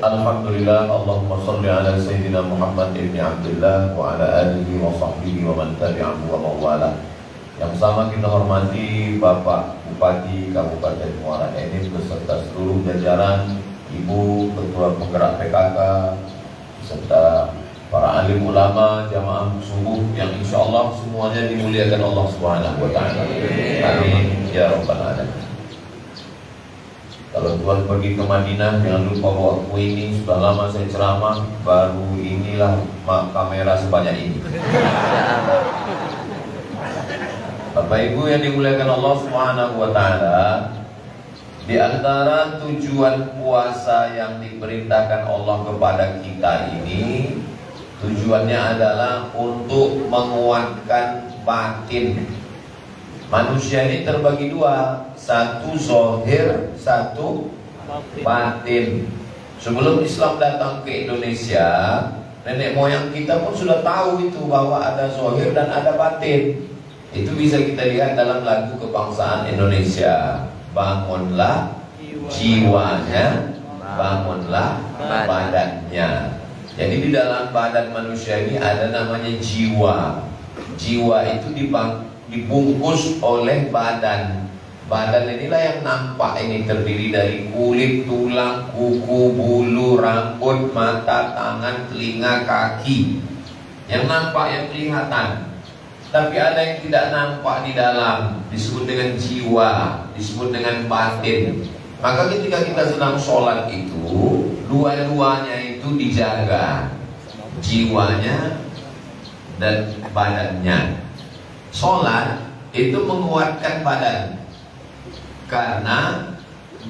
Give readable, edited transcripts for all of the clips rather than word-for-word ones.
Alhamdulillah, Allahumma salli ala Sayyidina Muhammad ibn Abdullah wa ala alihi wa sahbihi wa man tabi'ahu wa mawala. Yang sama kita hormati Bapak Bupati Kabupaten Muara Enim beserta seluruh jajaran, Ibu Ketua Penggerak PKK, serta para alim ulama, jamaah subuh yang insya Allah semuanya dimuliakan Allah Subhanahu wa Ta'ala. Amin ya Rabbal Alamin. Kalau Tuhan pergi ke Madinah, jangan lupa bawa buku ini. Sudah lama saya ceramah, baru inilah kamera sebanyak ini. Bapak Ibu yang dimuliakan Allah Subhanahu wa Ta'ala, di antara tujuan puasa yang diperintahkan Allah kepada kita ini, tujuannya adalah untuk menguatkan batin. Manusia ini terbagi dua, satu zahir, satu batin. Sebelum Islam datang ke Indonesia, nenek moyang kita pun sudah tahu itu bahwa ada zahir dan ada batin. Itu bisa kita lihat dalam lagu kebangsaan Indonesia. Bangunlah jiwanya, bangunlah badannya. Jadi di dalam badan manusia ini ada namanya jiwa. Jiwa itu dibungkus oleh badan. Badan inilah yang nampak, ini terdiri dari kulit, tulang, kuku, bulu, rambut, mata, tangan, telinga, kaki. Yang nampak, yang kelihatan. Tapi ada yang tidak nampak di dalam, disebut dengan jiwa, disebut dengan batin. Maka ketika kita sedang sholat itu, dua-duanya itu dijaga, jiwanya dan badannya. Sholat itu menguatkan badan, karena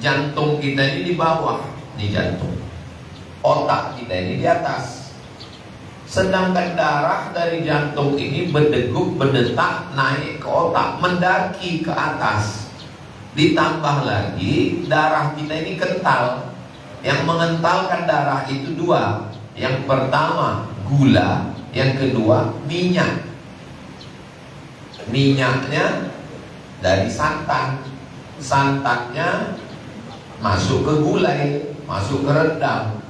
jantung kita ini di bawah, ini jantung. Otak kita ini di atas. Sedangkan darah dari jantung ini berdegup, berdetak, naik ke otak, mendaki ke atas. Ditambah lagi darah kita ini kental. Yang mengentalkan darah itu dua. Yang pertama gula, yang kedua minyak. Minyaknya dari santan, santannya masuk ke gulai, masuk ke rendang.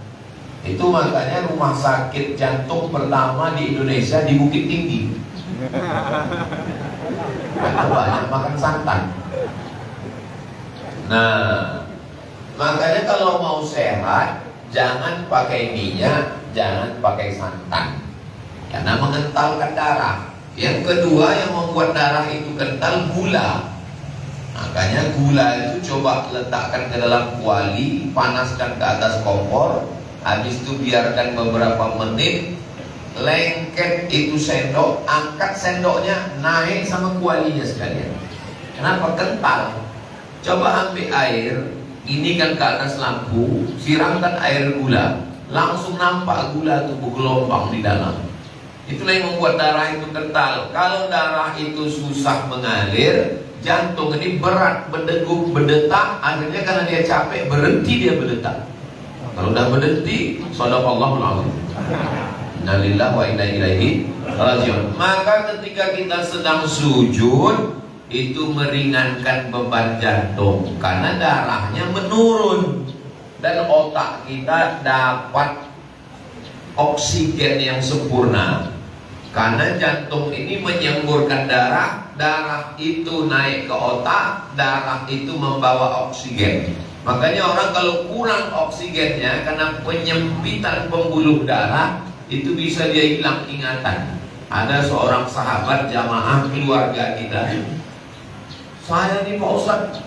Itu makanya rumah sakit jantung pertama di Indonesia di Bukit Tinggi. Karena banyak makan santan. Nah, makanya kalau mau sehat, jangan pakai minyak, jangan pakai santan, karena mengentalkan darah. Yang kedua yang membuat darah itu kental, gula. Makanya gula itu coba letakkan ke dalam kuali, panaskan ke atas kompor. Habis itu biarkan beberapa menit, lengket itu sendok, angkat sendoknya, naik sama kualinya sekalian. Kenapa? Kental. Coba ambil air, ini kan ke atas lampu, siramkan air gula, langsung nampak gula itu bergelombang di dalam. Itulah yang membuat darah itu kental. Kalau darah itu susah mengalir, jantung ini berat, berdegup, berdetak, akhirnya karena dia capek, berhenti dia berdetak. Kalau udah berhenti, shadaqallahul azim. Innalillahi wa inna ilaihi raji'un. Maka ketika kita sedang sujud, itu meringankan beban jantung, karena darahnya menurun dan otak kita dapat oksigen yang sempurna. Karena jantung ini menyemburkan darah, darah itu naik ke otak, darah itu membawa oksigen. Makanya orang kalau kurang oksigennya karena penyempitan pembuluh darah, itu bisa dia hilang ingatan. Ada seorang sahabat jamaah keluarga kita, saya nih Pak Ustadz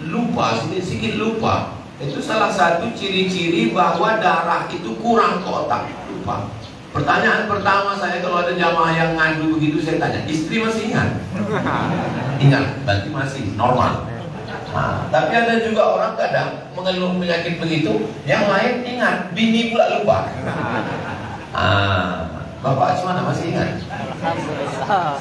lupa, sedikit lupa. Itu salah satu ciri-ciri bahwa darah itu kurang ke otak, lupa. Pertanyaan pertama saya kalau ada jamaah yang ngadu begitu, saya tanya, istri masih ingat? Ingat, berarti masih normal. Nah, tapi ada juga orang kadang mengeluh penyakit begitu, yang lain ingat, bini pula lupa. Bapak Asmana masih ingat?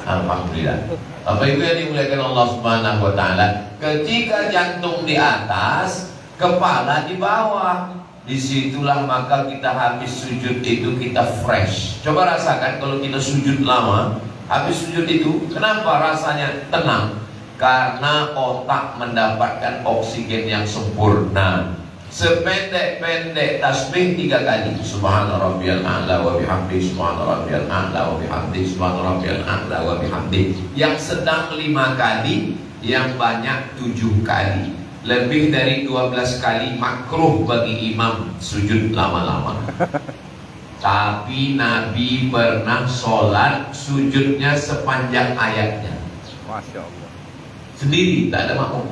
Alhamdulillah. Bapak Ibu yang dimuliakan Allah Subhanahu wa Ta'ala, ketika jantung di atas, kepala di bawah, disitulah maka kita habis sujud itu kita fresh. Coba rasakan kalau kita sujud lama, habis sujud itu, kenapa rasanya tenang? Karena otak mendapatkan oksigen yang sempurna. Sependek-pendek tasbih 3 kali. Subhana rabbiyal a'la wa bihamdi, subhana rabbiyal a'la wa bihamdi, subhana rabbiyal a'la wa bihamdi. Yang sedang 5 kali, yang banyak 7 kali. Lebih dari 12 kali makruh bagi imam sujud lama-lama. Tapi Nabi pernah sholat sujudnya sepanjang ayatnya. Masya Allah. Sendiri, tak ada makmum.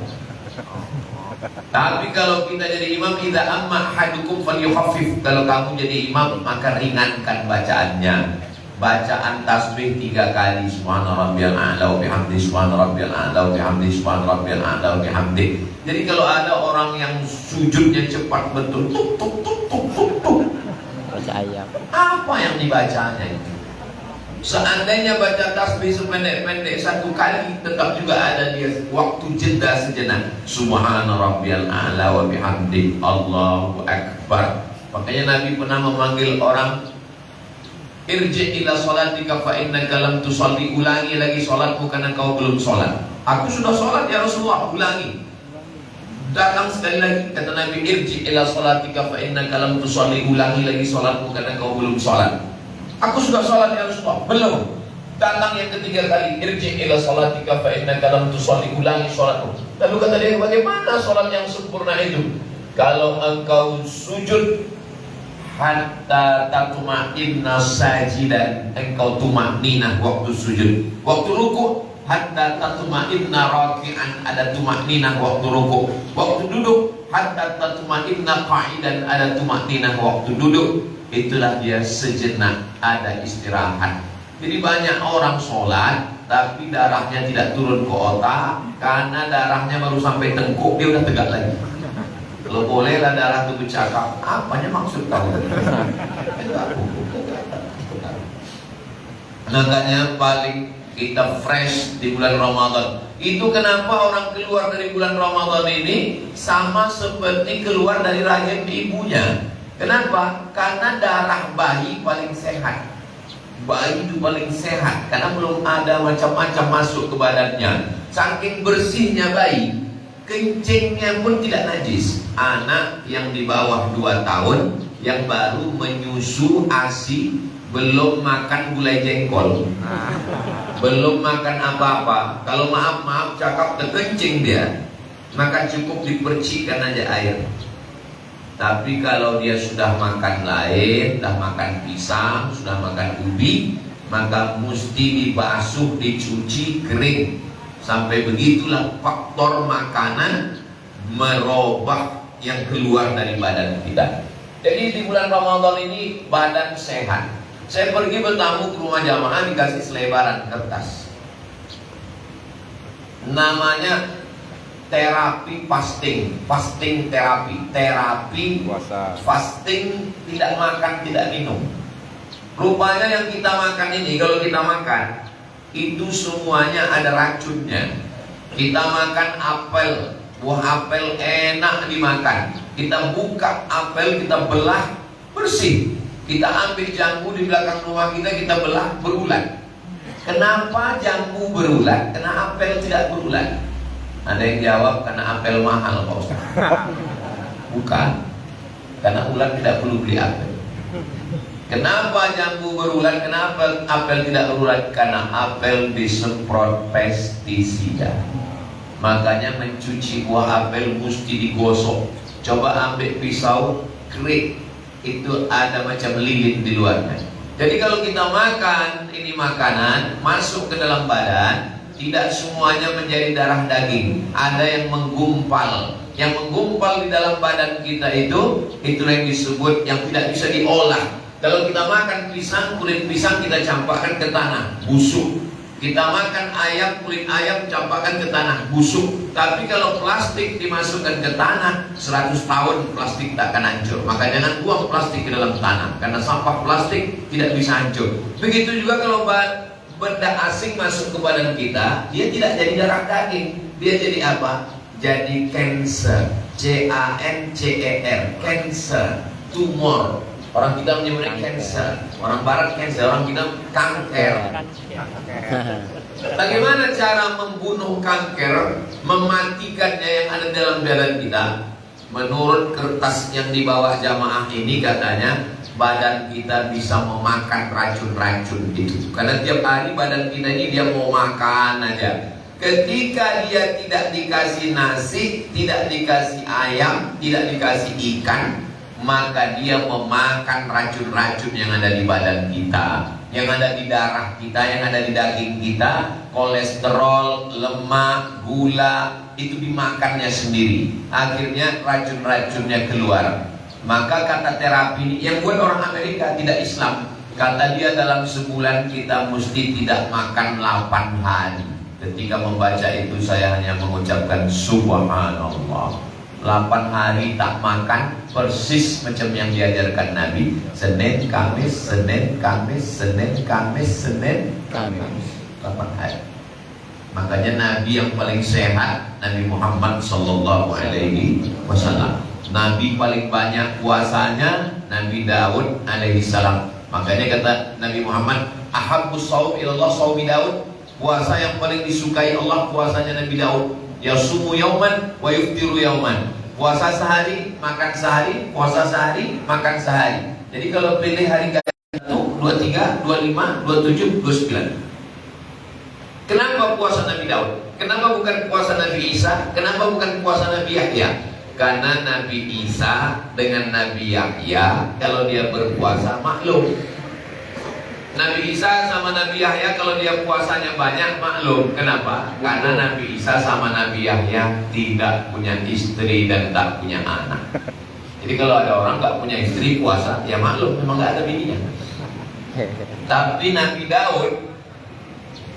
Tapi kalau kita jadi imam, idza amma ahadukum falyukhaffif. Kalau kamu jadi imam, maka ringankan bacaannya. Bacaan tasbih 3 kali. Subhana rabbiyal a'la wa bihamdi, subhana rabbiyal a'la wa bihamdi, subhana rabbiyal a'la wa bihamdi. Jadi kalau ada orang yang sujudnya cepat betul, tuk tuk tuk tuk tuk tuk, Baca ayat. apa yang dibacanya itu? Seandainya baca tasbih sependek-pendek 1 kali, tetap juga ada dia waktu jeda sejenak. Subhana rabbiyal a'la wa bihamdi, Allahu akbar. Makanya Nabi pernah memanggil orang, irji ila sholatika fa innaka lam tusalli. Ulangi lagi sholatmu karena kau belum sholat. Aku sudah sholat ya Rasulullah, ulangi. Datang sekali lagi, kata Nabi, irji ila sholatika fa innaka lam tusalli. Ulangi lagi sholatmu karena kau belum sholat. Aku sudah sholat ya Rasulullah, belum. Datang yang ketiga kali, irji ila sholatika fa innaka lam tusalli. Ulangi sholatmu. Lalu kata dia, bagaimana sholat yang sempurna itu? Kalau engkau sujud hatta tatma'inna sajidan, engkau tumakninah waktu sujud. Waktu ruku hatta tatma'inna raki'an, ada tumakninah waktu ruku. Waktu duduk hatta tatma'inna qa'idan, ada tumakninah waktu duduk. Itulah dia sejenak ada istirahat. Jadi banyak orang sholat tapi darahnya tidak turun ke otak, karena darahnya baru sampai tengkuk dia udah tegak lagi. Kalau bolehlah darah itu bercakap, apanya maksud kamu? Makanya paling kita fresh di bulan Ramadan. Itu kenapa orang keluar dari bulan Ramadan ini sama seperti keluar dari rahim ibunya. Kenapa? Karena darah bayi paling sehat. Bayi itu paling sehat karena belum ada macam-macam masuk ke badannya. Saking bersihnya bayi, kencingnya pun tidak najis. Anak yang di bawah 2 tahun yang baru menyusu ASI, belum makan gulai jengkol, belum makan apa-apa, kalau maaf cakap terkencing dia, maka cukup dipercikkan aja air. Tapi kalau dia sudah makan lain, sudah makan pisang, sudah makan ubi, maka mesti dibasuh, dicuci kering. Sampai begitulah faktor makanan merubah yang keluar dari badan kita. Jadi di bulan Ramadan ini badan sehat. Saya pergi bertamu ke rumah jamaah, dikasih selebaran kertas, namanya terapi fasting, fasting terapi Puasa. fasting, tidak makan tidak minum. Rupanya yang kita makan ini, kalau kita makan itu semuanya ada racunnya. Kita makan apel, buah apel enak dimakan. Kita buka apel, kita belah bersih. Kita ambil jambu di belakang rumah kita, kita belah berulat. Kenapa jambu berulat? Karena apel tidak berulat. Ada yang jawab karena apel mahal Pak Ustaz. Bukan, karena ulat tidak perlu beli apel. Kenapa jambu berulat? Kenapa apel tidak berulat? Karena apel disemprot pestisida. Makanya mencuci buah apel mesti digosok. Coba ambil pisau, krik, itu ada macam lilin di luarnya. Jadi kalau kita makan ini makanan masuk ke dalam badan, tidak semuanya menjadi darah daging. Ada yang menggumpal. Yang menggumpal di dalam badan kita itu, itulah yang disebut yang tidak bisa diolah. Kalau kita makan pisang, kulit pisang kita campakkan ke tanah, busuk. Kita makan ayam, kulit ayam campakkan ke tanah, busuk. Tapi kalau plastik dimasukkan ke tanah, 100 tahun plastik tak akan hancur. Maka jangan buang plastik ke dalam tanah, karena sampah plastik tidak bisa hancur. Begitu juga kalau benda asing masuk ke badan kita, dia tidak jadi darah daging. Dia jadi apa? Jadi cancer. C-A-N-C-E-R, cancer, tumor. Orang kita menyebutnya cancer, orang barat cancer, orang kita kanker. Bagaimana cara membunuh kanker, mematikannya yang ada dalam badan kita? menurut kertas yang di bawah jamaah ini katanya badan kita bisa memakan racun-racun itu. Karena tiap hari badan kita ini dia mau makan aja. Ketika dia tidak dikasih nasi, tidak dikasih ayam, tidak dikasih ikan, maka dia memakan racun-racun yang ada di badan kita, yang ada di darah kita, yang ada di daging kita, kolesterol, lemak, gula, itu dimakannya sendiri. Akhirnya racun-racunnya keluar. Maka kata terapi ini yang buat orang Amerika tidak Islam. Kata dia dalam sebulan kita mesti tidak makan 8 hari. Ketika membaca itu saya hanya mengucapkan subhanallah. 8 hari tak makan, persis macam yang diajarkan Nabi. Senin, Kamis, Senin, Kamis, Senin, Kamis, Senin, Kamis. 8 hari. Makanya Nabi yang paling sehat Nabi Muhammad sallallahu alaihi wasallam. Nabi paling banyak puasanya Nabi Daud alaihi salam. Makanya kata Nabi Muhammad, ahabbus shaum ilallah shaumi Daud. Puasa yang paling disukai Allah puasanya Nabi Daud. Yasumu yauman wa yuftiru yauman. Puasa sehari, makan sehari, puasa sehari, makan sehari. Jadi kalau pilih hari ganti 23, 25, 27, 29. Kenapa puasa Nabi Daud? Kenapa bukan puasa Nabi Isa? Kenapa bukan puasa Nabi Yahya? Karena Nabi Isa dengan Nabi Yahya kalau dia berpuasa maklum. Nabi Isa sama Nabi Yahya kalau dia puasanya banyak maklum. Kenapa? Karena Nabi Isa sama Nabi Yahya tidak punya istri dan tak punya anak. Jadi kalau ada orang gak punya istri puasa, ya maklum, memang gak ada bininya. Tapi Nabi Daud,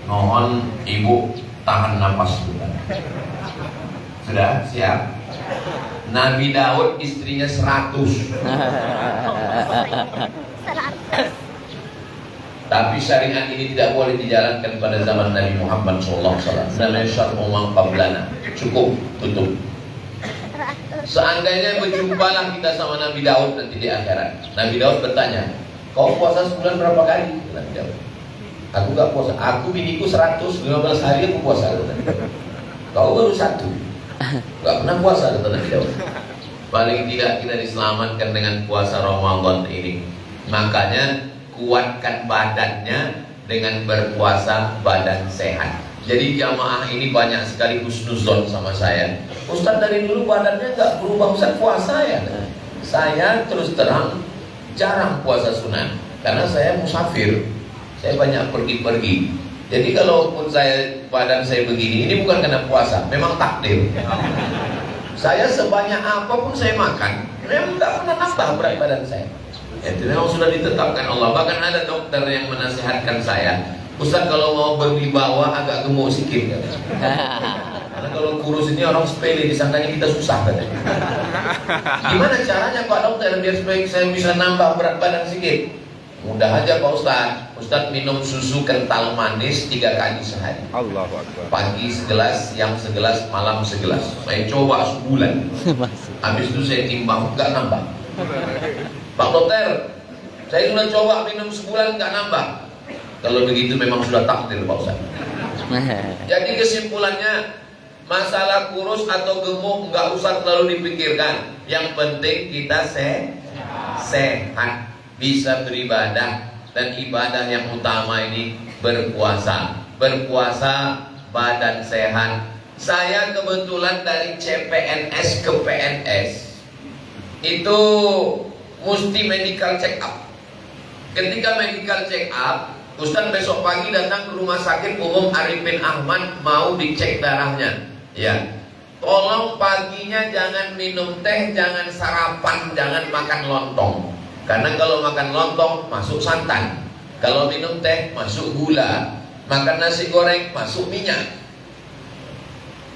mohon ibu tahan nafas dulu. Sudah siap? Nabi Daud istrinya 100. Tapi syariat ini tidak boleh dijalankan pada zaman Nabi Muhammad SAW. Namanya syar'u man qablana. Cukup, tutup. Seandainya berjumpalah kita sama Nabi Daud nanti di akhirat. Nabi Daud bertanya, kau puasa sebulan berapa kali? Nabi Daud, aku gak puasa. Aku biniku 115 hari aku puasa. Kau baru 1. Gak pernah puasa, kata Nabi Daud. Paling tidak kita diselamatkan dengan puasa Ramadan ini. Makanya kuatkan badannya dengan berpuasa badan sehat. Jadi jamaah ini banyak sekali husnuzon sama saya. Ustaz dari dulu badannya gak berubah, Ustaz puasa ya. Saya terus terang jarang puasa sunat karena saya musafir. Saya banyak pergi-pergi. Jadi kalaupun badan saya begini, ini bukan karena puasa, memang takdir. Saya sebanyak apapun saya makan, memang tidak pernah nambah berat badan saya. Itu memang sudah ditetapkan Allah. Bahkan ada dokter yang menasihatkan saya, Ustaz kalau mau berwibawa agak gemuk sedikit. Karena kalau kurus ini orang sepele, disangkanya kita susah katanya. Gimana caranya Pak Dokter biar supaya saya bisa nambah berat badan sedikit? Mudah aja Pak Ustaz. Ustaz minum susu kental manis 3 kali sehari. Allahu Akbar. Pagi segelas, siang segelas, malam segelas. Saya coba sebulan. Habis itu saya timbang, nggak nambah. Pak Dokter, saya sudah coba minum sebulan nggak nambah. Kalau begitu memang sudah takdir Pak Ustaz. Jadi kesimpulannya, masalah kurus atau gemuk nggak usah terlalu dipikirkan. Yang penting kita sehat, bisa beribadah, dan ibadah yang utama ini berpuasa. Berpuasa, badan sehat. Saya kebetulan dari CPNS ke PNS itu mesti medical check up. Ketika medical check up, Ustaz besok pagi datang ke rumah sakit umum Arifin Ahmad mau dicek darahnya. Ya, tolong paginya jangan minum teh, jangan sarapan, jangan makan lontong. Karena kalau makan lontong masuk santan, kalau minum teh masuk gula, makan nasi goreng masuk minyak.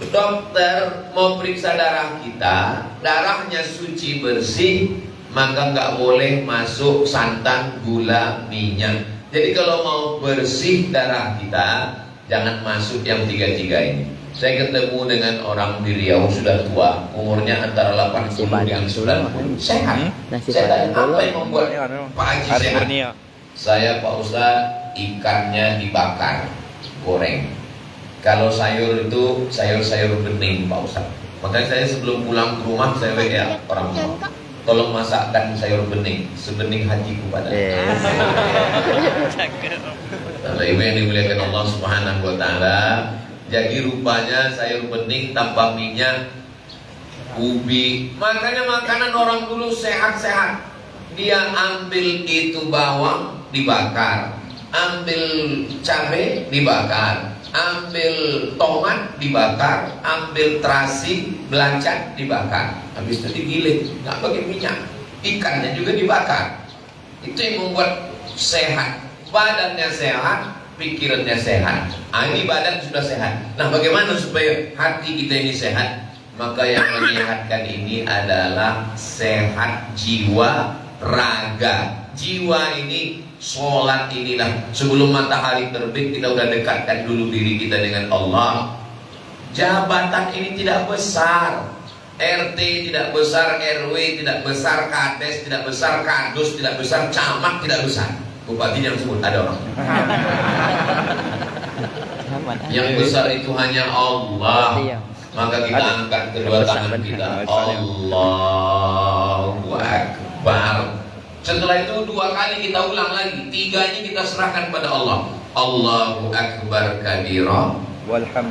Dokter mau periksa darah kita, darahnya suci bersih, maka nggak boleh masuk santan, gula, minyak. Jadi kalau mau bersih darah kita, jangan masuk yang 3-3 ini. Saya ketemu dengan orang di Riau sudah tua, umurnya antara 80 dan 90, sehat. Saya tanya apa yang membuat Pak Haji sehat? Saya Pak Ustaz, ikannya dibakar, goreng. Kalau sayur itu sayur-sayur bening Pak Ustaz. Makanya saya sebelum pulang ke rumah saya WA orang tua, tolong masakkan sayur bening sebening hatiku pada. Bapak Ibu yang dimuliakan Allah Subhanahu wa taala, jadi rupanya sayur bening tanpa minyak, ubi. Makanya makanan orang dulu sehat-sehat. Dia ambil itu bawang dibakar, ambil cabai dibakar, ambil tomat dibakar, ambil terasi belacan dibakar, habis itu digiling, nggak pakai minyak. Ikannya juga dibakar. Itu yang membuat sehat, badannya sehat, pikirannya sehat. Ini badan sudah sehat. Nah, bagaimana supaya hati kita ini sehat? Maka yang menyehatkan ini adalah sehat jiwa raga. Jiwa ini, sholat inilah, sebelum matahari terbit kita udah dekatkan dulu diri kita dengan Allah. Jabatan ini tidak besar, RT tidak besar, RW tidak besar, kades tidak besar, kadus tidak besar, camat tidak besar. Bupati yang sebut ada orang. Yang besar itu hanya Allah. Maka kita angkat kedua tangan kita, Allahu Akbar. Setelah itu 2 kali kita ulang lagi, 3-nya kita serahkan pada Allah. Allahu Akbar kabira,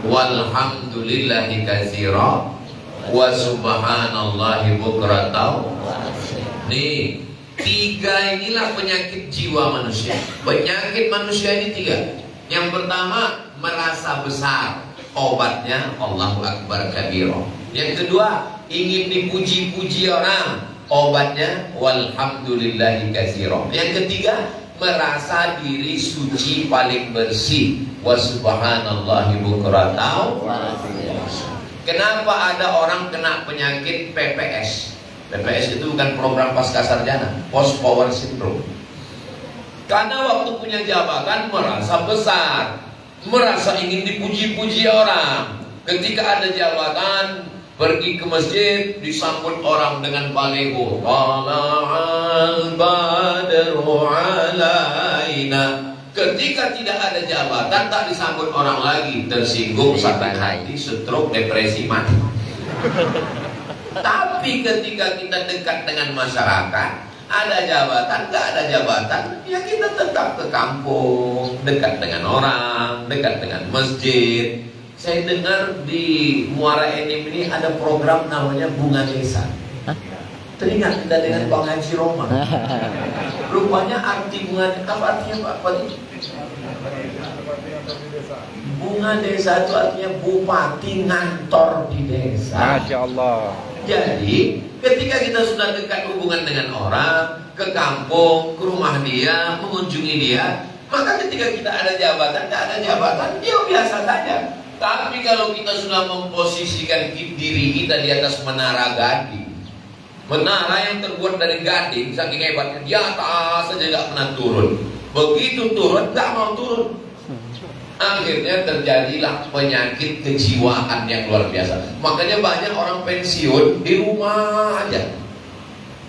walhamdulillahi katsira, wa subhanallahi bukratan. Nih, 3 inilah penyakit jiwa manusia. Penyakit manusia ini 3. Yang pertama, merasa besar, obatnya Allahu Akbar kabira. Yang kedua, ingin dipuji-puji orang, obatnya walhamdulillahi katsira. Yang ketiga, merasa diri suci paling bersih, wa subhanallahi bukratan. Kenapa ada orang kena penyakit PPS? PPS itu bukan program pasca sarjana, post power syndrome. Karena waktu punya jabatan merasa besar, merasa ingin dipuji-puji orang. Ketika ada jabatan, pergi ke masjid, disambut orang dengan baleho, tala'al badru alaina. Ketika tidak ada jabatan, tak disambut orang lagi, tersinggung, sakit hati, stroke, depresi, mati. Tapi ketika kita dekat dengan masyarakat, ada jabatan, nggak ada jabatan, ya kita tetap ke kampung, dekat dengan orang, dekat dengan masjid. Saya dengar di Muara Enim ini ada program namanya Bunga Desa. Teringat kita dengan Bang Haji Roma. Rupanya arti bunga, apa artinya Pak? Bunga desa itu artinya bupati ngantor di desa. Masya Allah. Jadi ketika kita sudah dekat hubungan dengan orang, ke kampung, ke rumah dia, mengunjungi dia, maka ketika kita ada jabatan, tidak ada jabatan, dia biasa saja. Tapi kalau kita sudah memposisikan diri kita di atas menara gading, menara yang terbuat dari gading, saking hebatnya, di atas saja nggak pernah turun. Begitu turun, nggak mau turun. Akhirnya terjadilah penyakit kejiwaan yang luar biasa. Makanya banyak orang pensiun di rumah aja,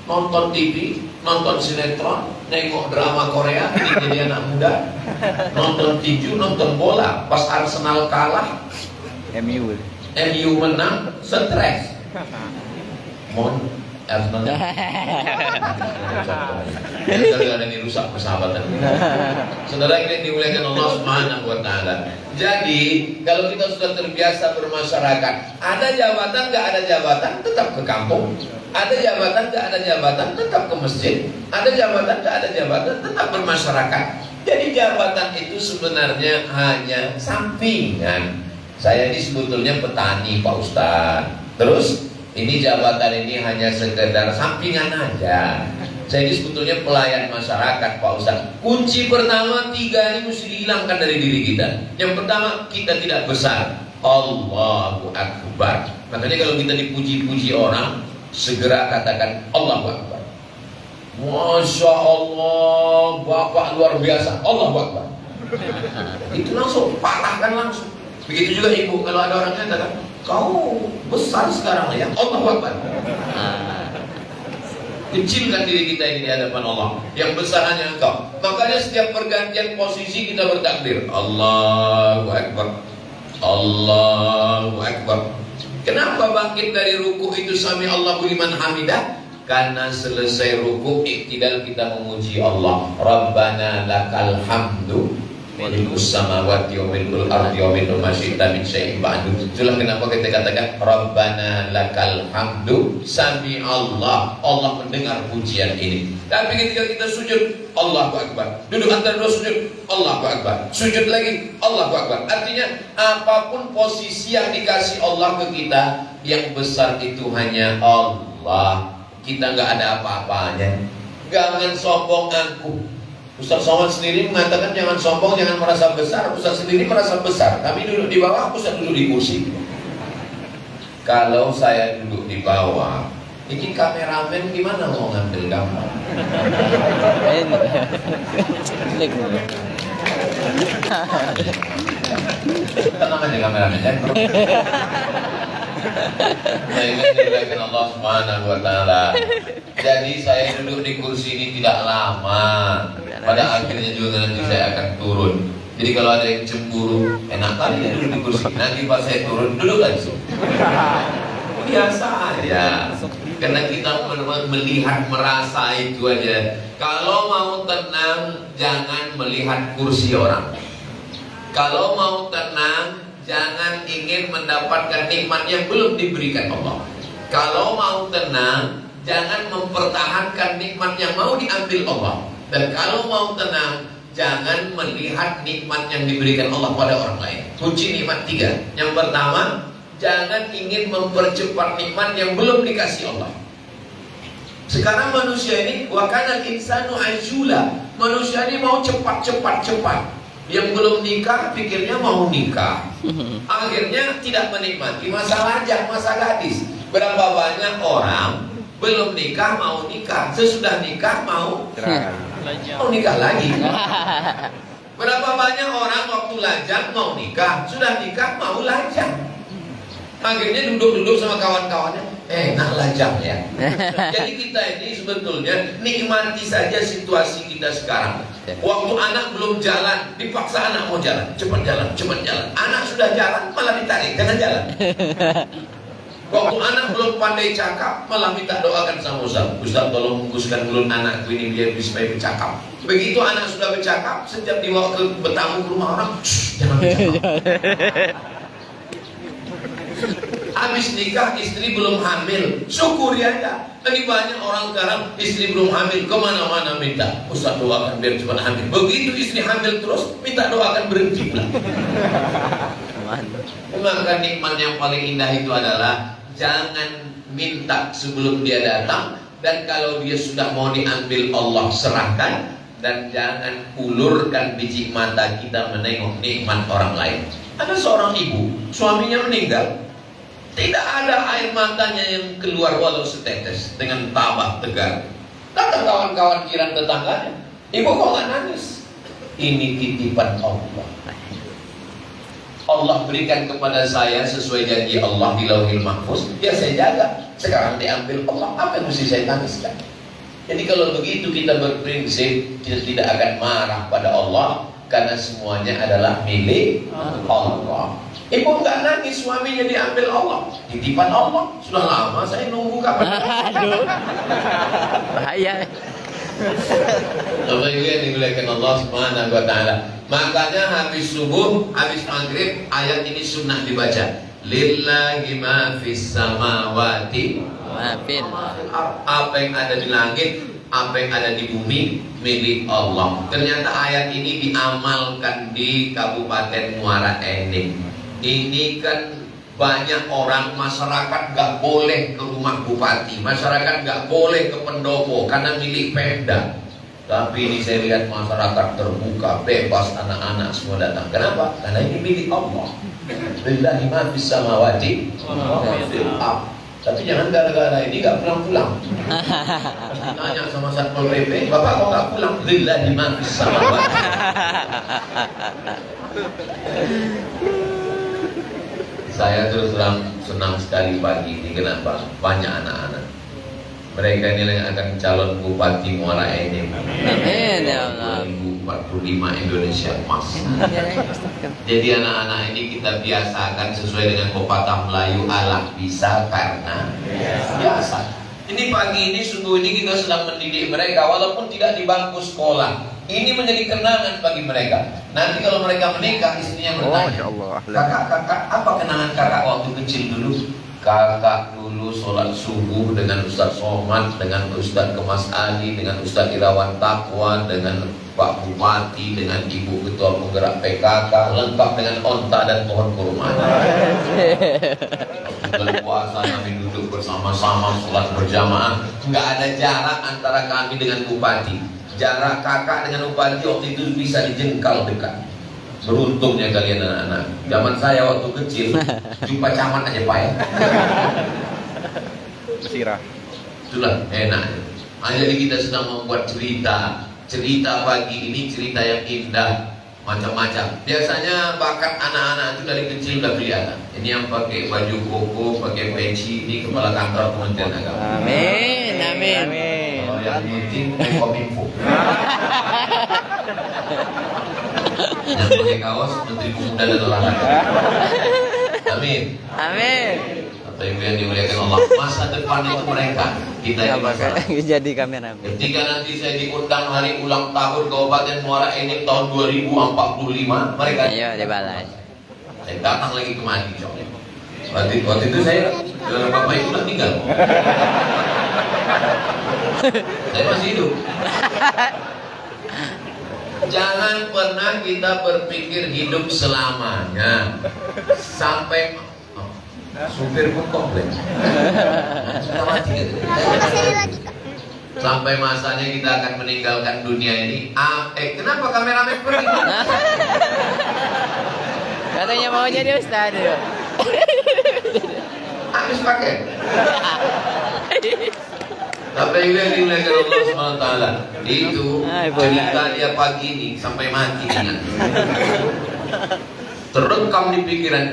nonton TV, nonton sinetron, nengok drama Korea, jadi anak muda, nonton tinju, nonton bola. Pas Arsenal kalah, MU menang, stres. Gara-gara ini rusak persahabatan. Saudara yang dimuliakan Allah Subhanahu wa taala. Jadi, kalau kita sudah terbiasa bermasyarakat, ada jabatan nggak ada jabatan, tetap ke kampung. Ada jabatan nggak ada jabatan, tetap ke masjid. Ada jabatan nggak ada jabatan, tetap bermasyarakat. Jadi jabatan itu sebenarnya hanya sampingan. Saya ini sebetulnya petani, Pak Ustadz. Terus ini jabatan ini hanya sekedar sampingan aja. Saya ini sebetulnya pelayan masyarakat, Pak Ustadz. Kunci pertama 3 ini mesti dihilangkan dari diri kita. Yang pertama, kita tidak besar. Allahu Akbar. Makanya kalau kita dipuji-puji orang, segera katakan Allahu Akbar. Masya Allah, Bapak luar biasa. Allahu Akbar. Itu langsung, patahkan langsung. Begitu juga ibu, kalau ada orang yang katakan, kau besar sekarang ya, Allahu Akbar. Kecilkan diri kita ini di hadapan Allah. Yang besar hanya Engkau. Makanya setiap pergantian posisi kita bertakbir, Allahu Akbar, Allahu Akbar. Kenapa bangkit dari ruku itu sami Allahu liman hamidah? Karena selesai ruku iktidal kita memuji Allah. Rabbana lakal hamdu milkus samawati wa milkul ardi wa milku ma syi'ta min syai'in ba'du. Itulah kenapa kita katakan Rabbana lakal hamdu sami Allah. Allah mendengar pujian ini. Tapi ketika kita sujud, Allahu Akbar. Duduk antara dua sujud, Allahu Akbar. Sujud lagi, Allahu Akbar. Artinya apapun posisi yang dikasih Allah ke kita, yang besar itu hanya Allah. Kita nggak ada apa-apanya. Jangan sombong angkuh. Ustaz Somad sendiri mengatakan jangan sombong, jangan merasa besar. Ustaz sendiri merasa besar, tapi duduk di bawah, Ustaz duduk di kursi. Kalau saya duduk di bawah, ini kameramen gimana mau ngambil gambar? Tenang aja kameramen. Saya Allah Subhanahu wa taala. Jadi saya duduk di kursi ini tidak lama. Pada akhirnya juga nanti saya akan turun. Jadi kalau ada yang cemburu, enak kali ya duduk di kursi. Nanti pas saya turun, duduk lagi. Biasa aja. Karena kita melihat, merasa itu aja. Kalau mau tenang, jangan melihat kursi orang. Kalau mau tenang, jangan ingin mendapatkan nikmat yang belum diberikan Allah. Kalau mau tenang, jangan mempertahankan nikmat yang mau diambil Allah. Dan kalau mau tenang, jangan melihat nikmat yang diberikan Allah pada orang lain. Kunci nikmat 3. Yang pertama, jangan ingin mempercepat nikmat yang belum dikasih Allah. Sekarang manusia ini, wa kana insanu ajula. Manusia ini mau cepat. Yang belum nikah pikirnya mau nikah. Akhirnya tidak menikmati masa lajang, masa gadis. Berapa banyak orang belum nikah mau nikah, sesudah nikah mau nikah lagi. Berapa banyak orang waktu lajang mau nikah, sudah nikah mau lajang. Akhirnya duduk-duduk sama kawan-kawannya, enak lajang ya. Jadi kita ini sebetulnya nikmati saja situasi kita sekarang. Waktu anak belum jalan, dipaksa anak mau jalan, cepat jalan. Anak sudah jalan, malah ditarik, jangan jalan. Waktu anak belum pandai cakap, malah minta doakan sama Ustaz. Ustaz tolong hembuskan mulut anakku ini biar supaya bercakap. Begitu anak sudah bercakap, sejak dibawa ke bertamu ke rumah orang, jangan bercakap. Habis nikah istri belum hamil, syukuri aja. Lagi banyak orang sekarang istri belum hamil, kemana-mana minta Ustaz doakan biar cepat hamil. Begitu istri hamil terus, minta doakan berhenti pula. Maka nikmat yang paling indah itu adalah jangan minta sebelum dia datang, dan kalau dia sudah mau diambil Allah serahkan, dan jangan ulurkan biji mata kita menengok nikmat orang lain. Ada seorang ibu, suaminya meninggal, tidak ada air matanya yang keluar walau setetes, dengan tabah tegar. Datang kawan-kawan jiran tetangganya, ibu kok nggak nangis? Ini titipan Allah. Allah berikan kepada saya sesuai janji Allah di Lauhil Mahfuz, ya saya jaga. Sekarang diambil Allah, apa yang mesti saya tangiskan? Jadi kalau begitu kita berprinsip, kita tidak akan marah pada Allah, karena semuanya adalah milik Allah. Ibu nggak nangis, suaminya diambil Allah, titipan Allah. Sudah lama saya nunggu kapan. Aduh, bahaya. Bapak Ibu yang dimuliakan Allah Subhanahu wa taala. Makanya habis subuh, habis maghrib, ayat ini sunnah dibaca. Lillahi ma fis samawati Ma fil apa yang ada di langit, apa yang ada di bumi milik Allah. Ternyata ayat ini diamalkan di Kabupaten Muara Enim. Ini kan banyak orang, masyarakat gak boleh ke rumah bupati, masyarakat gak boleh ke pendopo karena milik Pemda. Tapi ini saya lihat masyarakat terbuka, bebas, anak-anak semua datang. Kenapa? Karena ini milik Allah. Lillahi ma fis samawati wa fil ardh. Tapi jangan gara-gara ini gak pulang-pulang. Tanya sama Satpol PP, Bapak kok gak pulang? Lillahi ma fis samawati. Saya terus terang senang sekali pagi ini. Kenapa? Banyak anak-anak. Mereka inilah yang akan calon Bupati Muara Enim. Amin ya Allah. 2045 Indonesia emas. Jadi anak-anak ini kita biasakan sesuai dengan pepatah Melayu, alah bisa karena biasa. Ini pagi ini sungguh ini kita sedang mendidik mereka walaupun tidak di bangku sekolah. Ini menjadi kenangan bagi mereka. Nanti kalau mereka menikah, istrinya bertanya, kakak, apa kenangan kakak waktu kecil dulu? Kakak dulu sholat subuh dengan Ustaz Somad, dengan Ustaz Kemas Ali, dengan Ustaz Irawan Takwa, dengan Pak Bupati, dengan Ibu Ketua Penggerak PKK, lengkap dengan onta dan pohon kurma. Bulan puasa kami duduk bersama-sama sholat berjamaah. Nggak ada jarak antara kami dengan Bupati. Jarak kakak dengan Bupati waktu itu bisa dijengkal dekat. Beruntungnya kalian anak-anak. Zaman saya waktu kecil jumpa camat aja payah. Mesirah. Itulah enak. Jadi kita sedang membuat cerita pagi ini, cerita yang indah, macam-macam. Biasanya bakat anak-anak itu dari kecil udah kelihatan. Ini yang pakai baju koko, pakai peci, ini kepala kantor Kementerian Agama. Amin, amin. Kalau yang meeting Kominfo. Yang pakai kaos Menteri Pemuda dan Olahraga. Amin. Amin. Atau ibu yang dimuliakan Allah, masa depan itu mereka. Kita ini masalah. Jadi kamera. Ketika nanti saya diundang hari ulang tahun Kabupaten Muara Enim tahun 2045, mereka dibalas. saya datang lagi kemari, insyaallah. Waktu itu saya bapak itu udah tinggal. Saya masih hidup. Jangan pernah kita berpikir hidup selamanya. Sampai supir pun komplain. Sudah mati gitu. Sampai masanya kita akan meninggalkan dunia ini. Kenapa kameramen pergi? Katanya mau jadi ustaz dulu. Habis pakai. Tapi yang dimuliakan Allah SWT itu cerita dia pagi ini sampai mati ingat. Terekam di pikiran.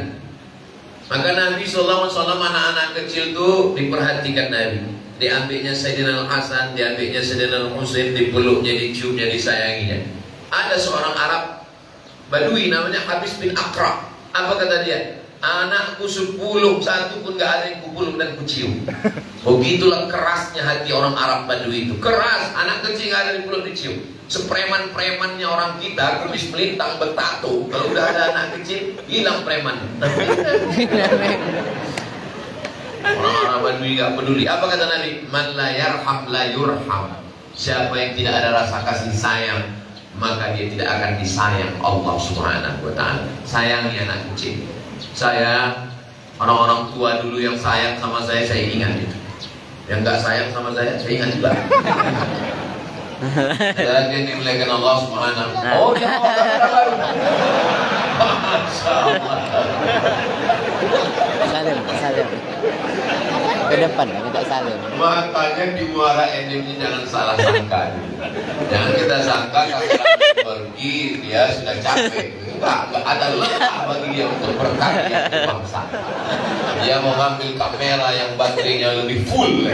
Maka Nabi SAW anak-anak kecil itu diperhatikan Nabi. Diambilnya Sayyidina Al-Hasan, diambilnya Sayyidina Al-Husain, dipeluknya, diciumnya, disayanginya. Ada seorang Arab Badui namanya Habis bin Aqra. Apa kata dia? Anakku 10, satu pun gak ada yang kupeluk dan kucium. Begitulah kerasnya hati orang Arab Badui itu. Keras, anak kecil gak ada yang dipeluk dicium. Sepreman-premannya orang kita, kumis melintang bertato. Kalau udah ada anak kecil, hilang preman. Orang Arab Badui gak peduli. Apa kata Nabi? Man la yarham la yurham. Siapa yang tidak ada rasa kasih sayang, maka dia tidak akan disayang Allah Subhanahu wa ta'ala. Sayangi anak kecil. Saya, orang-orang tua dulu yang sayang sama saya ingat itu. Yang gak sayang sama saya ingat juga. Dan yang dimuliakan Allah Subhanahu wa ta'ala. Oh, dia mau baru. Masya Allah. Salim. Ke depan minta salim. Makanya di Muara Enim ini jangan salah sangka. Jangan kita sangka kamera pergi dia sudah capek. Enggak ada lelah bagi dia untuk berkarya di bangsa. Dia mau ngambil kamera yang baterainya lebih full.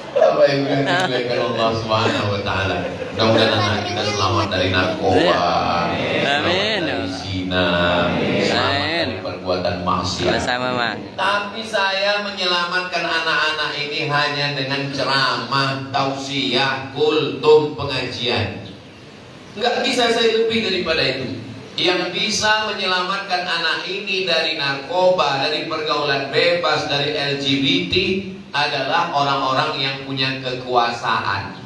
Apa yang dimuliakan Allah Subhanahu wa ta'ala. Mudah-mudahan anak kita selamat dari narkoba, Amin. dari zina, selamat dari perbuatan maksiat. Sama Mak. Tapi saya menyelamatkan anak-anak ini hanya dengan ceramah, tausiah, kultum, pengajian. Nggak bisa saya lebih daripada itu. Yang bisa menyelamatkan anak ini dari narkoba, dari pergaulan bebas, dari LGBT adalah orang-orang yang punya kekuasaan.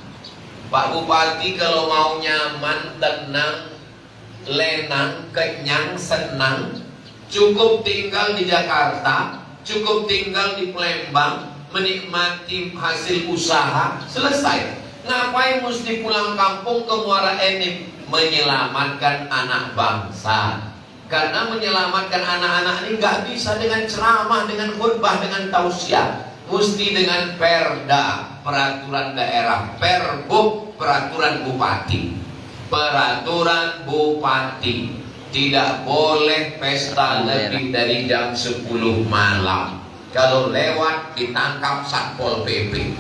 Pak Bupati kalau mau nyaman, tenang, lenang, kenyang, senang, cukup tinggal di Jakarta, cukup tinggal di Palembang, menikmati hasil usaha, selesai. Ngapain mesti pulang kampung ke Muara Enim? Menyelamatkan anak bangsa. Karena menyelamatkan anak-anak ini nggak bisa dengan ceramah, dengan khutbah, dengan tausiah. Mesti dengan perda, peraturan daerah, perbuk, peraturan bupati. Peraturan bupati, tidak boleh pesta lebih dari jam 10 malam. kalau lewat ditangkap Satpol PP.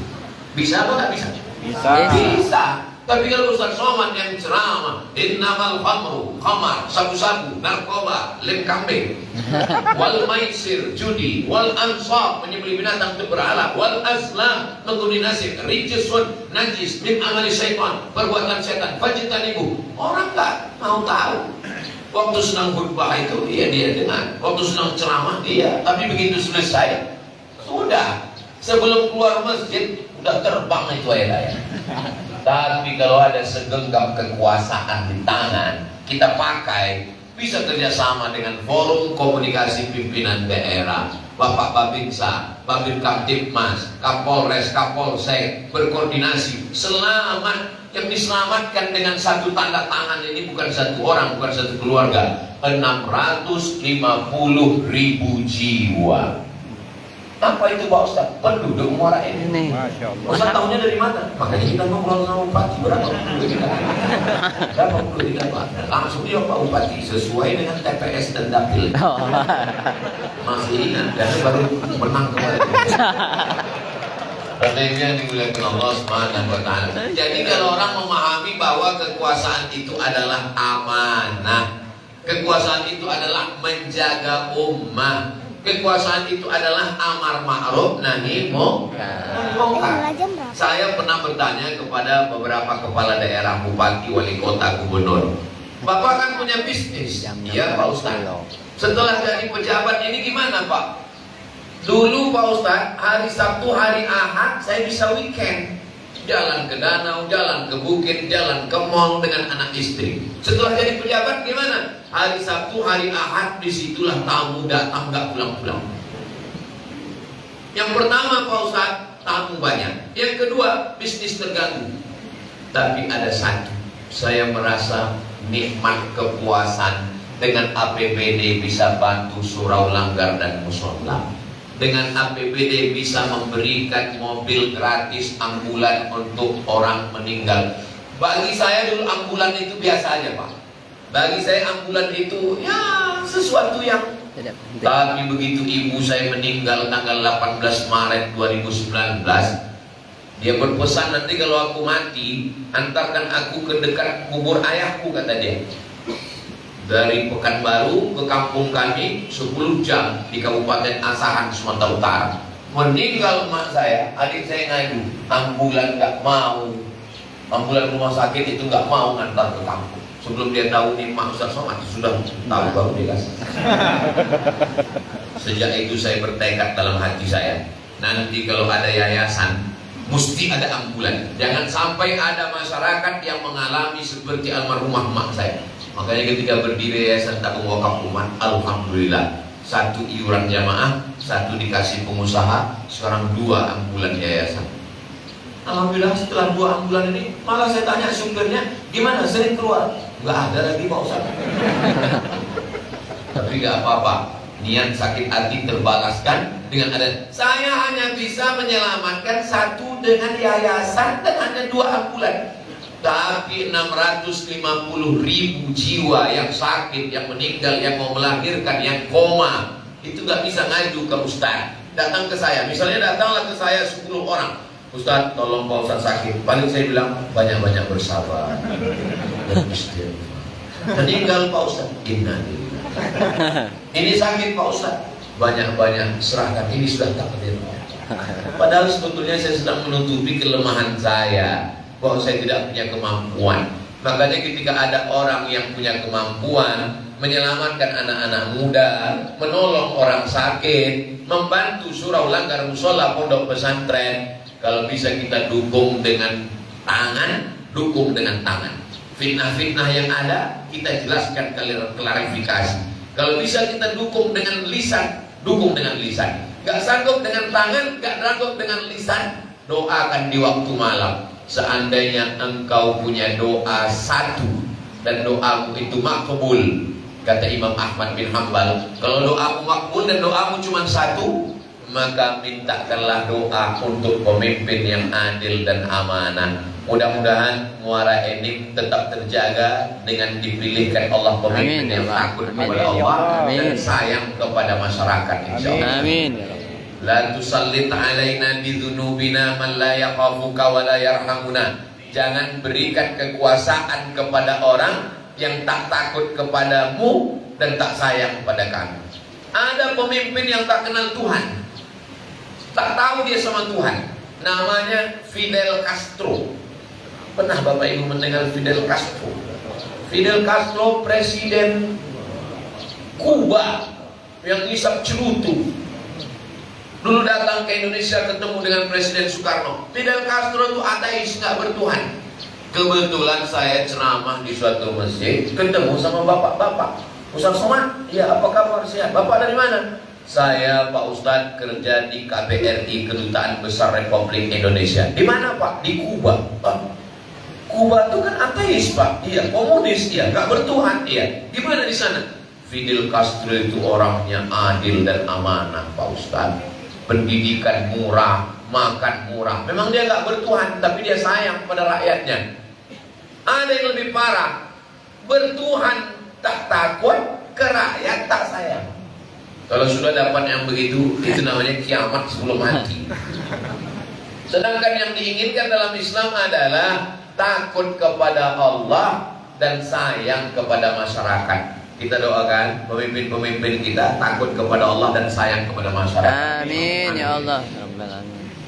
Bisa apa nggak bisa? Bisa. Bisa. Tapi kalau Ustaz Somad yang ceramah, innamal khamru, khamar, sabu-sabu, narkoba, lem kambing, wal maisir, judi, wal ansab, menyembelih binatang untuk berhala, wal azlam, mengundi nasib, rijsun, najis, min amali syaitan, perbuatan setan, fajtanibu. Orang nggak mau tahu. Waktu senang khutbah itu, iya dia dengar. Waktu senang ceramah, iya. Tapi begitu selesai, sudah. Sebelum keluar masjid, udah terbang itu ayat-ayat. Tapi kalau ada segenggam kekuasaan di tangan, kita pakai, bisa kerjasama dengan forum komunikasi pimpinan daerah, Bapak Babinsa, Babin Kamtipmas, Kapolres, Kapolsek, berkoordinasi. Selamat, yang diselamatkan dengan satu tanda tangan ini bukan satu orang, bukan satu keluarga, 650.000 jiwa. Apa itu Pak Ustaz? Penduduk Muara ini. Masya Allah. Ustaz tahunya dari mana? Makanya kita ngobrol sama Bupati. Berapa penduduk kita? Berapa penduduk kita Pak? Langsung dia Pak Bupati sesuai dengan TPS dan dapil. Masih ingat dan baru menang kemarin. Karena yang dimuliakan Allah Subhanahu wa Ta'ala. Jadi kalau orang memahami bahwa kekuasaan itu adalah amanah, kekuasaan itu adalah menjaga ummah, kekuasaan itu adalah amar ma'ruf nahi munkar. Saya pernah bertanya kepada beberapa kepala daerah, bupati, wali kota, gubernur. Bapak kan punya bisnis. Iya Pak Ustaz. Setelah jadi pejabat ini gimana Pak? Dulu Pak Ustaz, hari Sabtu, hari Ahad saya bisa weekend. Jalan ke danau, jalan ke bukit, jalan ke mall dengan anak istri. Setelah jadi pejabat gimana? Hari Sabtu, hari Ahad, disitulah tamu datang gak pulang-pulang. Yang pertama Pak Ustaz, tamu banyak. Yang kedua, bisnis terganggu. Tapi ada satu, saya merasa nikmat kepuasan dengan APBD bisa bantu surau langgar dan musola. Dengan APBD bisa memberikan mobil gratis ambulan untuk orang meninggal. Bagi saya dulu ambulan itu biasa aja Pak. Bagi saya ambulan itu ya sesuatu yang. Tapi begitu ibu saya meninggal tanggal 18 Maret 2019, dia berpesan nanti kalau aku mati antarkan aku ke dekat kubur ayahku, kata dia. Dari Pekanbaru ke kampung kami 10 jam di Kabupaten Asahan, Sumatera Utara. Meninggal emak saya, adik saya ngadu, ambulan nggak mau, ambulan rumah sakit itu nggak mau ngantar ke kampung. Sebelum dia tahu nih Mak Ustaz Somad sudah tahu baru dia kasih. Sejak itu saya bertekad dalam hati saya, nanti kalau ada yayasan mesti ada ambulan. Jangan sampai ada masyarakat yang mengalami seperti almarhumah emak saya. Makanya ketika berdiri Yayasan Tabung Wakaf Umat, alhamdulillah, 1 iuran jamaah, 1 dikasih pengusaha, sekarang 2 ambulan yayasan. Alhamdulillah setelah 2 ambulan ini, malah saya tanya sumbernya, gimana sering keluar? Nggak ada lagi Pak Ustaz. Tapi nggak apa-apa, niat sakit hati terbalaskan dengan ada. Saya hanya bisa menyelamatkan 1 dengan yayasan dan hanya 2 ambulan. Tapi 650.000 jiwa yang sakit, yang meninggal, yang mau melahirkan, yang koma, itu gak bisa ngadu ke Ustaz. Datang ke saya, misalnya datanglah ke saya 10 orang. Ustaz, tolong Pak Ustaz sakit. Paling saya bilang, banyak-banyak bersabar dan istighfar. Meninggal Pak Ustaz, innalillah. Ini sakit Pak Ustaz, banyak-banyak serahkan. Ini sudah takdir. Padahal sebetulnya saya sedang menutupi kelemahan saya, bahwa saya tidak punya kemampuan. Makanya ketika ada orang yang punya kemampuan menyelamatkan anak-anak muda, menolong orang sakit, membantu surau langgar musola pondok pesantren, kalau bisa kita dukung dengan tangan, dukung dengan tangan. Fitnah-fitnah yang ada kita jelaskan, klarifikasi. Kalau bisa kita dukung dengan lisan, dukung dengan lisan. Gak sanggup dengan tangan, gak sanggup dengan lisan, doakan di waktu malam. Seandainya engkau punya doa 1 dan doamu itu makbul, kata Imam Ahmad bin Hanbal, kalau doamu makbul dan doamu cuma 1, maka mintakanlah doa untuk pemimpin yang adil dan amanah. Mudah-mudahan Muara Enim tetap terjaga dengan dipilihkan Allah pemimpin yang takut kepada Allah dan sayang kepada masyarakat, insya Allah. Amin. La tusallit alaina bidzunubina man la yakhafuka wa la yarhamuna. Jangan berikan kekuasaan kepada orang yang tak takut kepadamu dan tak sayang kepada kami. Ada pemimpin yang tak kenal Tuhan, tak tahu dia sama Tuhan. Namanya Fidel Castro. Pernah Bapak Ibu mendengar Fidel Castro? Fidel Castro presiden Kuba yang isap cerutu. Dulu datang ke Indonesia ketemu dengan Presiden Soekarno. Fidel Castro itu ateis, nggak bertuhan. Kebetulan saya ceramah di suatu masjid, ketemu sama bapak-bapak. Ustaz Somad, ya apa kabar sehat? Bapak dari mana? Saya Pak Ustadz kerja di KBRI, Kedutaan Besar Republik Indonesia. Di mana Pak? Di Kuba. Kuba itu kan ateis Pak. Iya, komunis, iya, nggak bertuhan, iya. Di mana di sana? Fidel Castro itu orangnya adil dan amanah Pak Ustadz. Pendidikan murah, makan murah. Memang dia nggak bertuhan, tapi dia sayang pada rakyatnya. Ada yang lebih parah, bertuhan tak takut, ke rakyat tak sayang. Kalau sudah dapat yang begitu, itu namanya kiamat sebelum mati. Sedangkan yang diinginkan dalam Islam adalah takut kepada Allah dan sayang kepada masyarakat. Kita doakan pemimpin-pemimpin kita takut kepada Allah dan sayang kepada masyarakat. Amin ya Allah.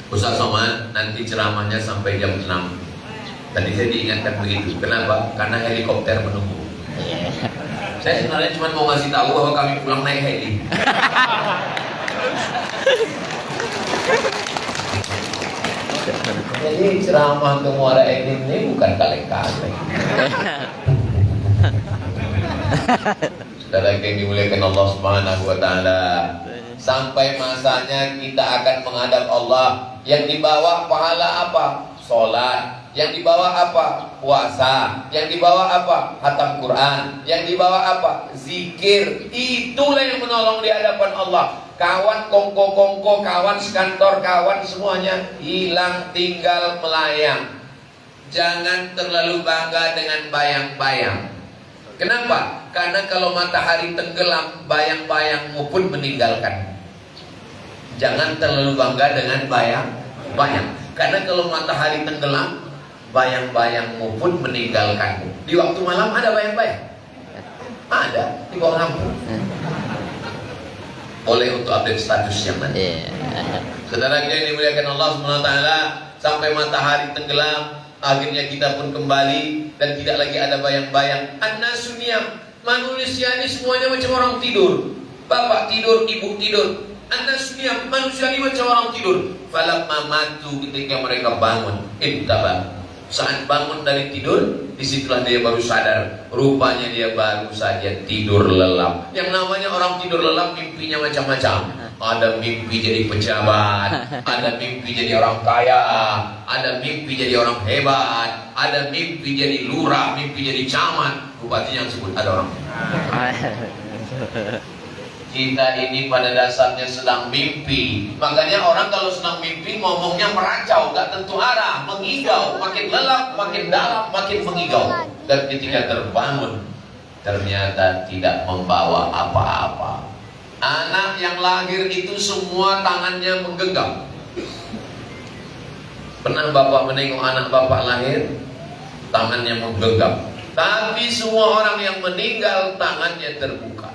Ustaz Somad nanti ceramahnya sampai jam 6. Tadi saya diingatkan begitu. Kenapa? Karena helikopter menunggu. Saya sebenarnya cuma mau ngasih tahu bahwa kami pulang naik heli. Jadi ceramah ke Muara Enim ini bukan kaleng-kaleng. Saudara yang dimuliakan Allah Subhanahu wa taala, sampai masanya kita akan menghadap Allah. Yang dibawa pahala apa? Salat. Yang dibawa apa? Puasa. Yang dibawa apa? Khatam Quran. Yang dibawa apa? Zikir. Itulah yang menolong di hadapan Allah. Kawan kongko-kongko, kawan sekantor, kawan semuanya hilang, tinggal melayang. Jangan terlalu bangga dengan bayang-bayang. Kenapa? Karena kalau matahari tenggelam, bayang-bayangmu pun meninggalkan. Jangan terlalu bangga dengan bayang-bayang. Karena kalau matahari tenggelam, bayang-bayangmu pun meninggalkanmu. Di waktu malam ada bayang-bayang? Ada, di bawah lampu. Boleh untuk update status yang nanti. Saudara yang dimuliakan Allah SWT, sampai matahari tenggelam, akhirnya kita pun kembali dan tidak lagi ada bayang-bayang. An-nasu niyam, manusia ini semuanya macam orang tidur. Bapak tidur, ibu tidur. An-nasu niyam, manusia ini macam orang tidur. Falamma matu, ketika mereka bangun, ittaba. Saat bangun dari tidur, disitulah dia baru sadar. Rupanya dia baru saja tidur lelap. Yang namanya orang tidur lelap mimpinya macam-macam. Ada mimpi jadi pejabat, ada mimpi jadi orang kaya, ada mimpi jadi orang hebat, ada mimpi jadi lurah, mimpi jadi camat. Bupati yang sebut ada orang. Kita ini pada dasarnya sedang mimpi. Makanya orang kalau sedang mimpi ngomongnya meracau, gak tentu arah, mengigau, makin lelap, makin dalam, makin mengigau. Dan ketika terbangun, ternyata tidak membawa apa-apa. Anak yang lahir itu semua tangannya menggenggam. Pernah Bapak menengok anak Bapak lahir? Tangannya menggenggam. Tapi semua orang yang meninggal tangannya terbuka.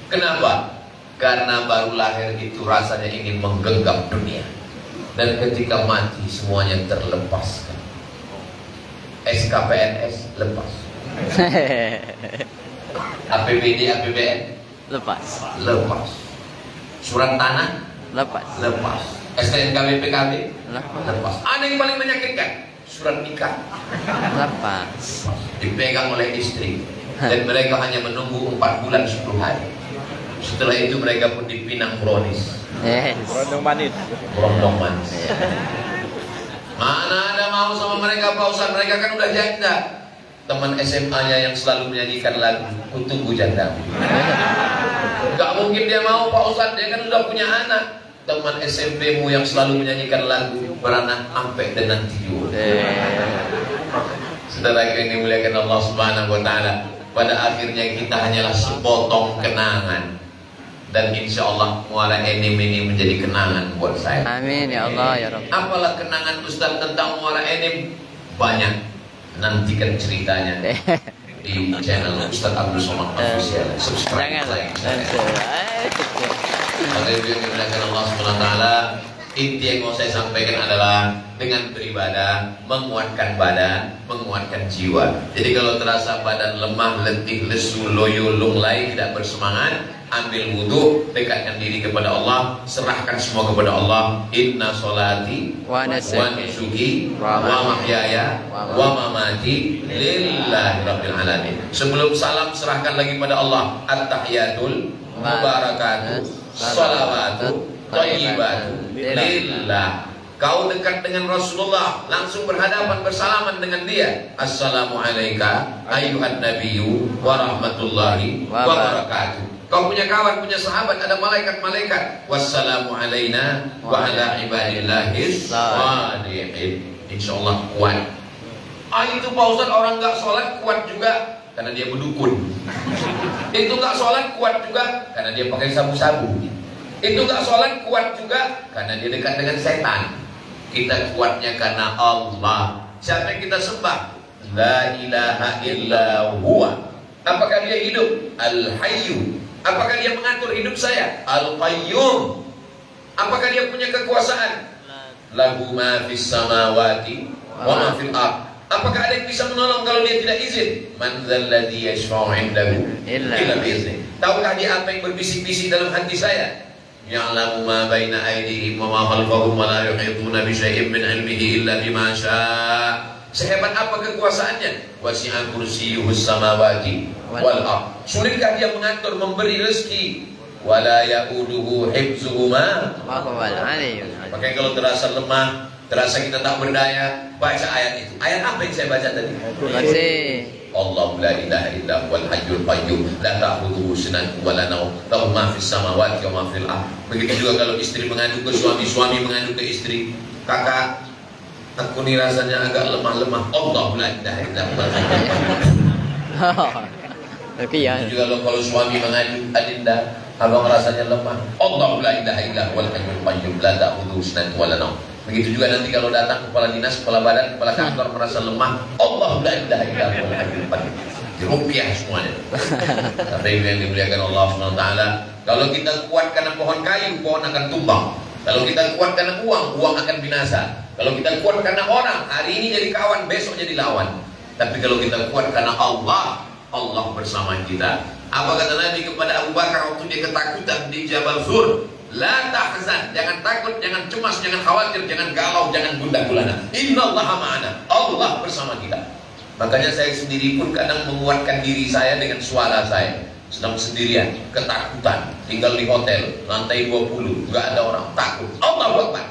Kenapa? Karena baru lahir itu rasanya ingin menggenggam dunia. Dan ketika mati semuanya terlepaskan. SKPNS lepas. APBD, APBN Lepas. lepas. Surat tanah Lepas. lepas. STNK BPKB Lepas. lepas. Ada yang paling menyakitkan, surat nikah Lepas. dipegang oleh istri. Dan mereka hanya menunggu 4 bulan 10 hari. Setelah itu mereka pun dipinang brownies. Yes. Berondong manis. Berondong manis. Mana ada mau sama mereka Pak Ustaz? Mereka kan udah janda. Teman SMA-nya yang selalu menyanyikan lagu Ku Tunggu Janda. Gak mungkin dia mau Pak Ustaz, dia kan udah punya anak. Teman SMP-mu yang selalu menyanyikan lagu Beranak Ampe dan Nanti Juga. Saudara yang dimuliakan Allah Subhanahu wa taala, pada akhirnya kita hanyalah sepotong kenangan. dan insya Allah Muara Enim ini menjadi kenangan buat saya. Amin ya Allah ya Rabb. Apalah kenangan Ustaz tentang Muara Enim? Banyak. Nantikan ceritanya di channel Ustaz Abdul Somad Official. Subscribe, Jangan. like, Nanti. Kalau yang dimuliakan Allah Subhanahu wa taala, inti yang mau saya sampaikan adalah dengan beribadah menguatkan badan, menguatkan jiwa. Jadi kalau terasa badan lemah, letih, lesu, loyo, lunglai, tidak bersemangat, ambil wudhu, dekatkan diri kepada Allah, serahkan semua kepada Allah. Inna sholati Wa nusuki wa mahyaya wa mamati lillahi rabbil alamin. Sebelum salam serahkan lagi pada Allah. At-tahiyatul mubarakatuh salawatu thayyibatu lillah. Kau dekat dengan Rasulullah, langsung berhadapan bersalaman dengan dia. Assalamualaikum ayyuhan nabiyyu wa rahmatullahi wa barakatuh. Kau punya kawan, punya sahabat, ada malaikat-malaikat. Wassalamu alaina wa ala ibadillahis shalihin. Insyaallah kuat. Itu Pak Ustaz, orang enggak sholat kuat juga karena dia berdukun. Itu enggak sholat kuat juga karena dia pakai sabu-sabu. Itu enggak sholat kuat juga karena dia dekat dengan setan. Kita kuatnya karena Allah. Siapa yang kita sembah? La ilaha illa huwa. Apakah dia hidup? Al-Hayyu. Apakah dia mengatur hidup saya? Al-Qayyum. Apakah dia punya kekuasaan? Lahu ma fis samawati wa ma fil ard. Apakah ada yang bisa menolong kalau dia tidak izin? Man dzalladzi yashfa'u 'indahu illa bi'idznih. Tahukah dia apa yang berbisik-bisik dalam hati saya? Ya'lamu ma baina aydihim wa ma khalfahum wa la yuhituna bi syai'in min 'ilmihi illa bima syaa'. Sehebat apa kekuasaannya? Wasi'a kursiyyuhus samawati wal ardh. Sulitkah dia mengatur, memberi rezeki? Wala ya'uduhu hifzuhuma wa huwal aliyyul azim. Makanya kalau terasa lemah, terasa kita tak berdaya, baca ayat itu. Ayat apa yang saya baca tadi? Masih. Allahu la ilaha illa huwal hayyul qayyum la ta'khudhuhu sinatun wa la nawm lahu ma fis samawati wa ma fil ardh. Begitu juga kalau istri mengadu ke suami, suami mengadu ke istri, kakak, aku ni rasanya agak lemah-lemah. Allahu la ilaha illa huwal hayyul qayyum. Tapi ya. Juga kalau suami mengadu, adinda, abang rasanya lemah. Allahu la ilaha illa huwal hayyul qayyum la ta'khudhuhu sinatun wa la nawm. Begitu juga nanti kalau datang kepala dinas, kepala badan, kepala kantor merasa lemah, Allahu la ilaha illa huwal hayyul qayyum. Dirupiah semuanya. Tapi yang dimuliakan Allah Subhanahu wa taala, kalau kita kuat karena pohon kayu, pohon akan tumbang. Kalau kita kuat karena uang, uang akan binasa. Kalau kita kuat karena orang, hari ini jadi kawan, besok jadi lawan. Tapi kalau kita kuat karena Allah, Allah bersama kita. Apa kata Nabi kepada Abu Bakar waktu dia ketakutan di Jabal Sur? La tahzan, jangan takut, jangan cemas, jangan khawatir, jangan galau, jangan gundah gulana. Innallaha ma'ana, Allah bersama kita. Makanya saya sendiri pun kadang menguatkan diri saya dengan suara saya. Sedang sendirian, ketakutan, tinggal di hotel, lantai 20, nggak ada orang, takut. Allahu Akbar.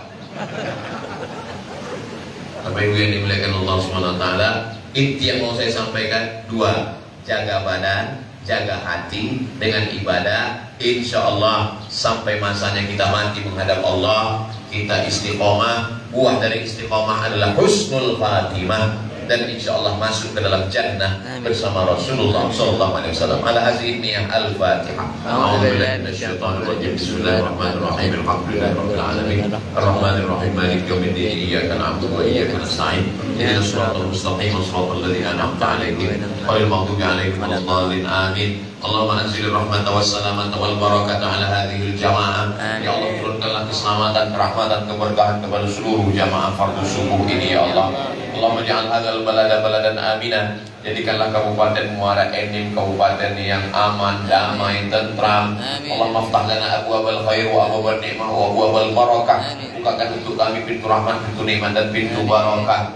Apa yang dimuliakan Allah Subhanahu wa taala, inti yang mau saya sampaikan dua, jaga badan, jaga hati dengan ibadah. Insya Allah sampai masanya kita mati menghadap Allah, kita istiqomah. Buah dari istiqomah adalah husnul khatimah, dan insya Allah masuk ke dalam jannah bersama Rasulullah sallallahu alaihi wasallam. Ala hadhihi niyyah al-Fatihah. A'udzu billahi minasyaitonir rajim. Bismillahirrahmanirrahim. Alhamdulillahi rabbil alamin. Arrahmanir rahim. Maliki yaumiddin. Iyyaka na'budu wa iyyaka nasta'in. Ihdinas siratal mustaqim. Shiratal ladzina an'amta 'alaihim ghairil maghdubi 'alaihim waladdallin. Amin. Allahumma anzil rahmata wassalamata wal barakata ala hadhil jamaah. Ya Allah, turunkanlah keselamatan, kerahmatan, keberkahan kepada seluruh jamaah fardu subuh ini ya Allah. Allahumma ja'al hadzal balada baladan aminan. Jadikanlah Kabupaten Muara Enim kabupaten yang aman, damai, tentram. Allahumma ftah lana abwabal khair wa abwabal ni'mah wa abwabal barakah. Bukakan untuk kami pintu rahmat, pintu nikmat dan pintu barakah.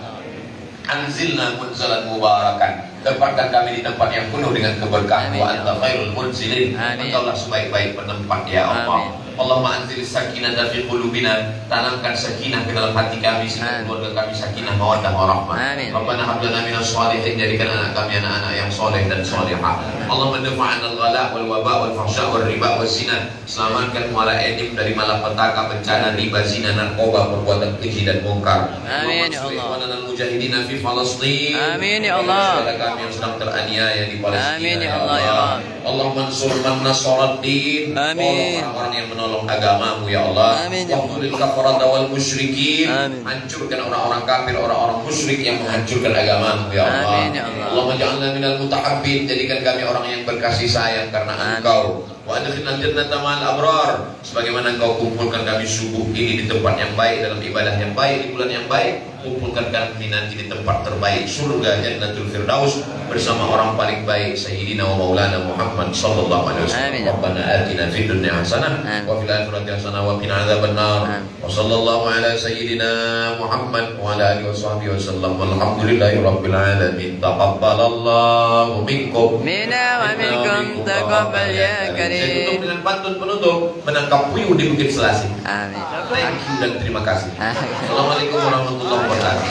Anzilna munzalan mubarakan. Tempatkan kami di tempat yang penuh dengan keberkahan. Wa anta khairul munzilin. Engkaulah sebaik-baik penempat ya Allah. Allahumma anzil sakinata fi qulubina. Tanamkan sakinah ke dalam hati kami, sehingga keluarga kami sakinah mawaddah warahmah. Rabbana hab lana minas shalihin. Jadikan anak kami anak-anak yang soleh dan solehah. Allahumma dafa'na al-ghala wal waba wal fahsya wal riba wal zina. Selamatkan Muara Enim dari malapetaka, bencana, riba, zina, narkoba, perbuatan keji dan mungkar. Amin ya Allah. Mujahidina fi Falastin. Amin ya Allah. Kami yang sedang teraniaya di Palestina. Amin ya Allah ya Allah. Allah mansur man nasaraddin. Amin. Tolong orang-orang yang menolong agamamu ya Allah. Amin, ya Allah. Waqtulil kafarata wal musyrikin. Amin. Hancurkan orang-orang kafir, orang-orang musyrik yang menghancurkan agamamu ya Allah. Amin, ya Allah. Allahumma ja'alna minal mutahabbin, jadikan kami orang yang berkasih sayang karena Amin. Engkau. Wa adkhilna jannata ma'al abrar, sebagaimana Engkau kumpulkan kami subuh ini di tempat yang baik, dalam ibadah yang baik, di bulan yang baik, kumpulkan kami nanti di tempat terbaik, surga Jannatul Firdaus bersama orang paling baik Sayyidina wa Maulana Muhammad sallallahu alaihi wasallam. Amin. Rabbana atina fid dunya hasanah Amin. wa fil akhirati hasanah wa qina adzabannar. Amin. Wa sallallahu ala sayyidina Muhammad wa ala alihi washabbihi wasallam. Walhamdulillahi rabbil alamin. Taqabbalallahu minkum Mina wa minkum taqabbal ya karim. Saya tutup dengan pantun penutup, menangkap puyuh di Bukit Selasih. Amin. Thank you dan terima kasih. Amin. Assalamualaikum warahmatullahi wabarakatuh.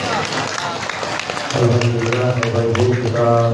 Alhamdulillah, Bapak Ibu kita